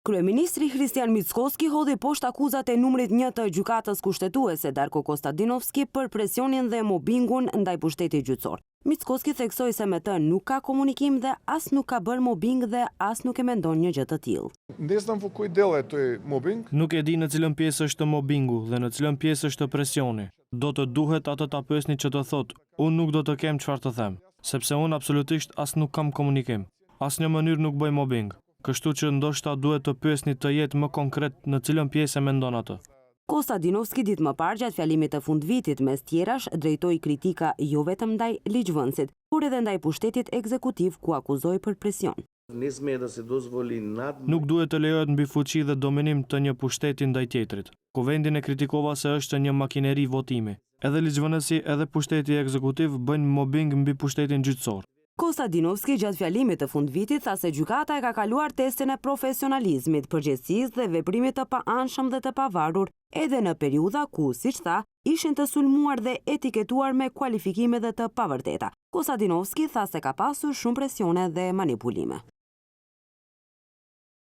Kryeministri Hristian Mickoski hodhi poshtë akuzat e numrit 1 të gjykatës kushtetuese Darko Kostadinovski për presionin dhe mobbingun ndaj pushtetit gjyqësor. Mickoski theksoi se me të nuk ka komunikim dhe as nuk ka bërë mobbing dhe as nuk e mendon një gjë të tillë. Nuk e di në cilën pjesë është mobbingu dhe në cilën pjesë është presioni. Do të duhet atë ta pyesni që të thot. Unë nuk do të kem çfarë të them, sepse unë absolutisht as nuk kam komunikim. Asnjë mënyrë nuk bëj mobbing. Kështu që ndoshta duhet të pyesni të jetë më konkret në cilën pjesë e mendon atë. Kostadinovski ditë më parë gjatë fjalimit të fundvitit mes tjerash drejtoi kritika jo vetëm ndaj ligjvënësit, por edhe ndaj pushtetit ekzekutiv ku akuzoi për presion. Nuk duhet të lejohet mbi fuqi dhe dominim të një pushteti ndaj tjetrit. Kuvendin e kritikova se është një makineri votimi. Edhe ligjvënësi edhe pushteti ekzekutiv bëjnë mobbing mbi pushtetin gjyqësor. Kostadinovski gjatë fjalimit të fundvitit tha se gjykata e ka kaluar testin e profesionalizmit, përgjegjësisë dhe veprimit të paanshëm dhe të pavarur, edhe në periudha ku, siç tha, ishin të sulmuar dhe etiketuar me kualifikime dhe të pavërteta. Kostadinovski tha se ka pasur shumë presione dhe manipulime.